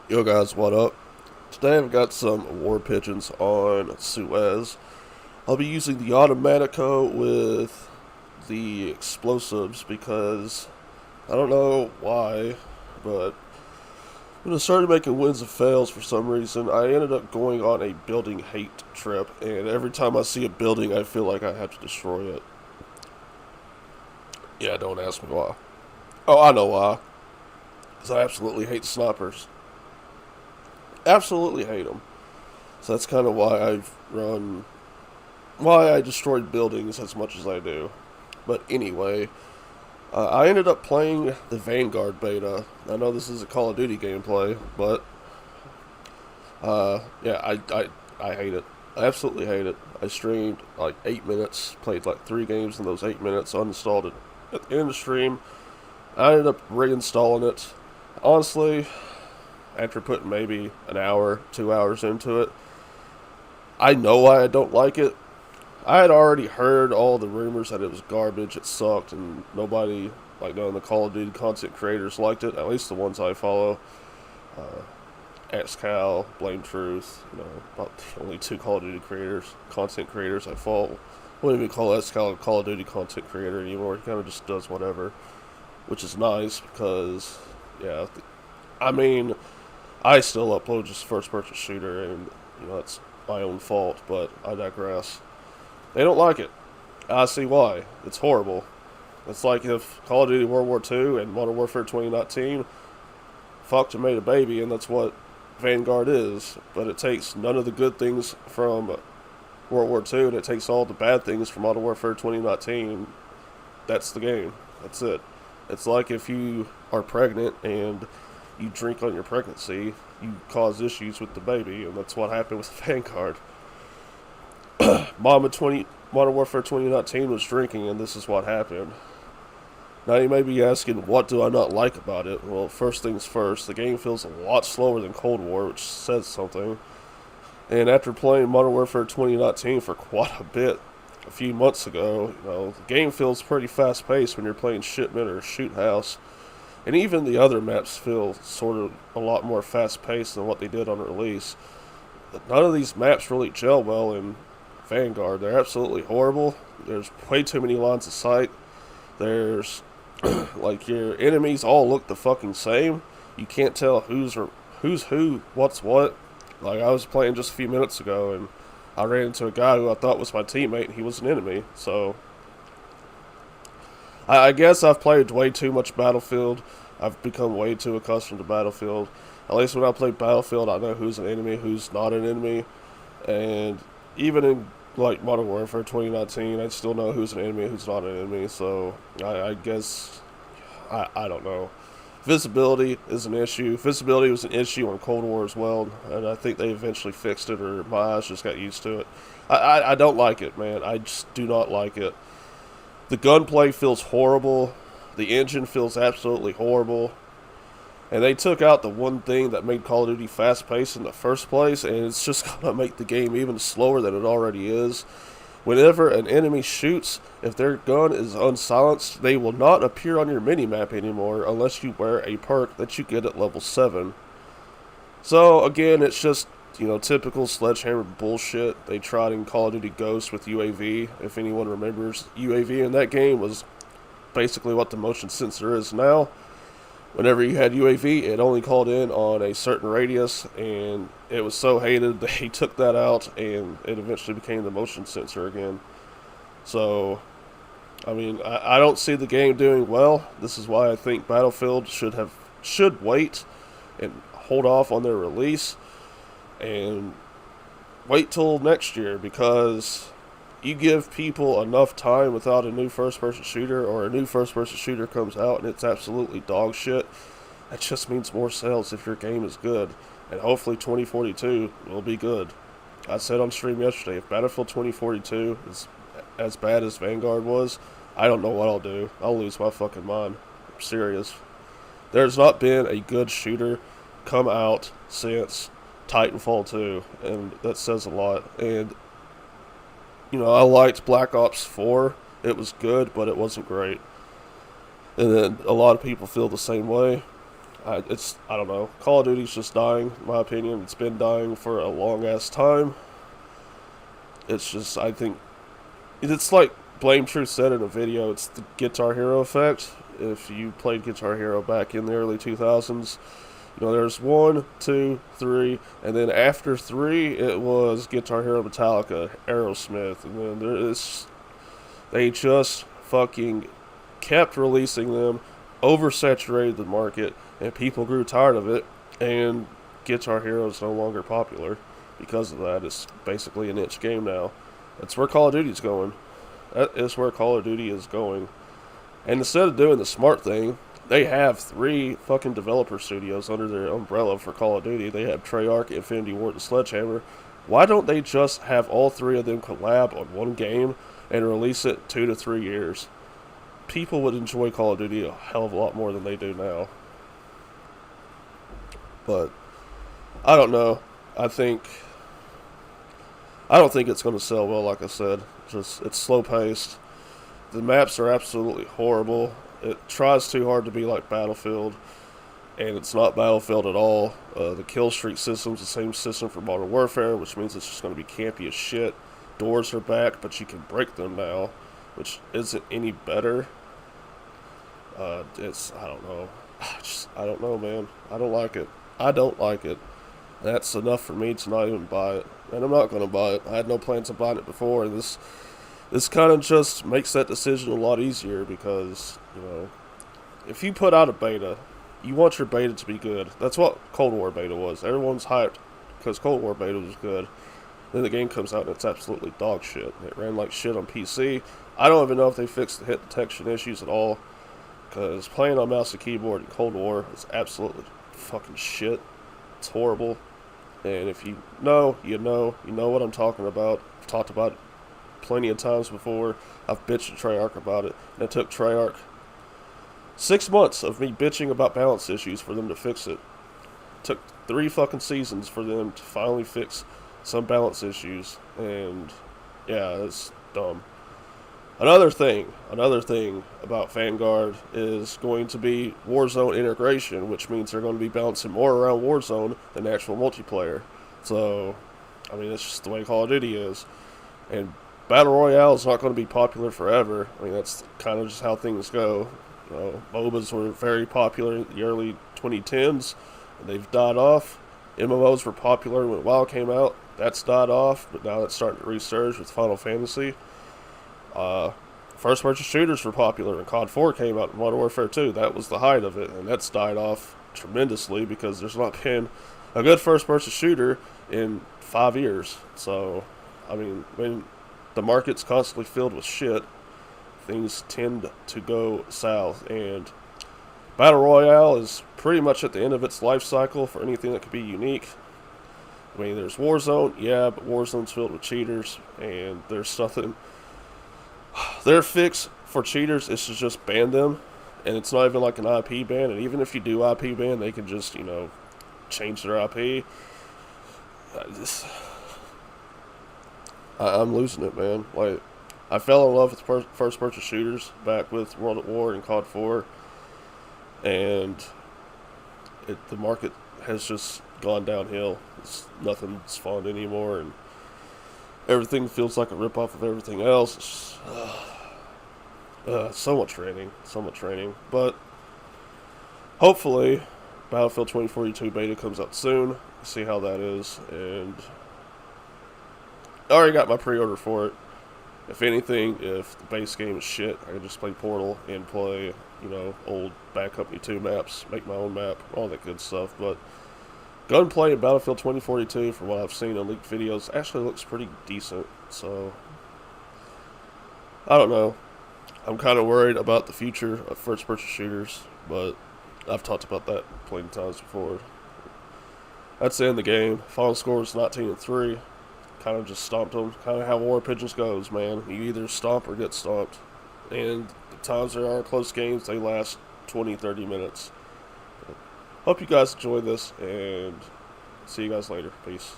Yo guys, what up? Today I've got some war pigeons on Suez. I'll be using the Automatico with the explosives because I don't know why, but when I started making wins and fails for some reason, I ended up going on a building hate trip, and every time I see a building, I feel like I have to destroy it. Yeah, don't ask me why. Oh, I know why. Because I absolutely hate snipers. Absolutely hate them. So that's kind of why I destroyed buildings as much as I do. But anyway, I ended up playing the Vanguard beta. I know this is a Call of Duty gameplay, but yeah, I hate it. I absolutely hate it. I streamed like 8 minutes, played like 3 games in those 8 minutes, uninstalled it at the end of the stream. I ended up reinstalling it. Honestly, after putting maybe an hour, 2 hours into it, I know why I don't like it. I had already heard all the rumors that it was garbage, it sucked, and nobody, like none of the Call of Duty content creators liked it, at least the ones I follow. Uh, XCal, Blame Truth, about the only two Call of Duty content creators I follow. I wouldn't even call XCal a Call of Duty content creator anymore. He kind of just does whatever, which is nice because, yeah, I mean, I still upload just first person shooter, and that's my own fault, but I digress. They don't like it. I see why. It's horrible. It's like if Call of Duty World War II and Modern Warfare 2019 fucked and made a baby, and that's what Vanguard is. But it takes none of the good things from World War II, and it takes all the bad things from Modern Warfare 2019. That's the game. That's it. It's like if you are pregnant and you drink on your pregnancy, you cause issues with the baby, and that's what happened with Vanguard. Modern Warfare 2019 was drinking, and this is what happened. Now you may be asking, what do I not like about it? Well, first things first, the game feels a lot slower than Cold War, which says something. And after playing Modern Warfare 2019 for quite a bit, a few months ago, the game feels pretty fast-paced when you're playing Shipment or Shoot House. And even the other maps feel sort of a lot more fast-paced than what they did on release. But none of these maps really gel well in Vanguard. They're absolutely horrible. There's way too many lines of sight. There's like your enemies all look the fucking same. You can't tell who's who, what's what. Like I was playing just a few minutes ago, and I ran into a guy who I thought was my teammate, and he was an enemy. So I guess I've played way too much Battlefield. I've become way too accustomed to Battlefield. At least when I play Battlefield, I know who's an enemy, who's not an enemy. And even in like Modern Warfare 2019, I still know who's an enemy, who's not an enemy. So I guess I don't know. Visibility is an issue. Visibility was an issue on Cold War as well, and I think they eventually fixed it, or my eyes just got used to it. I don't like it, man. I just do not like it. The gunplay feels horrible. The engine feels absolutely horrible. And they took out the one thing that made Call of Duty fast-paced in the first place, and it's just going to make the game even slower than it already is. Whenever an enemy shoots, if their gun is unsilenced, they will not appear on your minimap anymore unless you wear a perk that you get at level 7. So, again, it's just, typical Sledgehammer bullshit. They tried in Call of Duty Ghost with UAV. If anyone remembers, UAV in that game was basically what the motion sensor is now. Whenever you had UAV, it only called in on a certain radius, and it was so hated they took that out, and it eventually became the motion sensor again. So, I mean, I don't see the game doing well. This is why I think Battlefield should wait and hold off on their release and wait till next year, because you give people enough time without a new first-person shooter, or a new first-person shooter comes out and it's absolutely dog shit, that just means more sales if your game is good. And hopefully 2042 will be good. I said on stream yesterday, if Battlefield 2042 is as bad as Vanguard was, I don't know what I'll do. I'll lose my fucking mind. I'm serious. There's not been a good shooter come out since Titanfall 2, and that says a lot. And I liked Black Ops 4. It was good, but it wasn't great. And then a lot of people feel the same way. I don't know. Call of Duty's just dying, in my opinion. It's been dying for a long ass time. It's just, I think, it's like Blame Truth said in a video. It's the Guitar Hero effect. If you played Guitar Hero back in the early 2000s, there's 1, 2, 3, and then after 3, it was Guitar Hero, Metallica, Aerosmith, and then they just fucking kept releasing them, oversaturated the market, and people grew tired of it, and Guitar Hero is no longer popular because of that. It's basically a niche game now. That's where Call of Duty's going. That is where Call of Duty is going. And instead of doing the smart thing, they have 3 fucking developer studios under their umbrella for Call of Duty. They have Treyarch, Infinity Ward, and Sledgehammer. Why don't they just have all 3 of them collab on one game and release it 2 to 3 years? People would enjoy Call of Duty a hell of a lot more than they do now. But I don't know. I don't think it's going to sell well, like I said. It's slow paced. The maps are absolutely horrible. It tries too hard to be like Battlefield, and it's not Battlefield at all. The kill streak system's the same system for Modern Warfare, which means it's just going to be campy as shit. Doors are back, but you can break them now, which isn't any better. I don't know. I don't know, man. I don't like it. That's enough for me to not even buy it. And I'm not going to buy it. I had no plans of buying it before, and this kind of just makes that decision a lot easier because, if you put out a beta, you want your beta to be good. That's what Cold War beta was. Everyone's hyped because Cold War beta was good. Then the game comes out and it's absolutely dog shit. It ran like shit on PC. I don't even know if they fixed the hit detection issues at all, because playing on mouse and keyboard in Cold War is absolutely fucking shit. It's horrible. And if you know what I'm talking about. I've talked about it plenty of times before. I've bitched at Treyarch about it. And it took Treyarch 6 months of me bitching about balance issues for them to fix it. It took 3 fucking seasons for them to finally fix some balance issues. And yeah, it's dumb. Another thing about Vanguard is going to be Warzone integration, which means they're going to be bouncing more around Warzone than actual multiplayer. So, it's just the way Call of Duty is. And Battle Royale is not going to be popular forever. That's kind of just how things go. MOBAs were very popular in the early 2010s, and they've died off. MMOs were popular when WoW came out. That's died off, but now that's starting to resurge with Final Fantasy. First-person shooters were popular when CoD 4 came out in Modern Warfare 2. That was the height of it, and that's died off tremendously because there's not been a good first-person shooter in 5 years. So, when the market's constantly filled with shit, things tend to go south, and Battle Royale is pretty much at the end of its life cycle for anything that could be unique. There's Warzone, yeah, but Warzone's filled with cheaters, and there's nothing. Their fix for cheaters is to just ban them, and it's not even like an IP ban, and even if you do IP ban, they can just, change their IP. I'm losing it, man. I fell in love with first-person shooters back with World at War and CoD 4, and the market has just gone downhill. Nothing's fun anymore, and everything feels like a ripoff of everything else. So much training. But hopefully, Battlefield 2042 beta comes out soon. See how that is, and I already got my pre-order for it. If anything, if the base game is shit, I can just play Portal and play, old Bad Company 2 maps, make my own map, all that good stuff. But gunplay in Battlefield 2042, from what I've seen on leaked videos, actually looks pretty decent. So, I don't know. I'm kind of worried about the future of first-person shooters, but I've talked about that plenty of times before. That's the end of the game. Final score is 19-3. Kind of just stomped them. Kind of how War Pigeons goes, man. You either stomp or get stomped. And the times there are close games, they last 20-30 minutes. Hope you guys enjoy this, and see you guys later. Peace.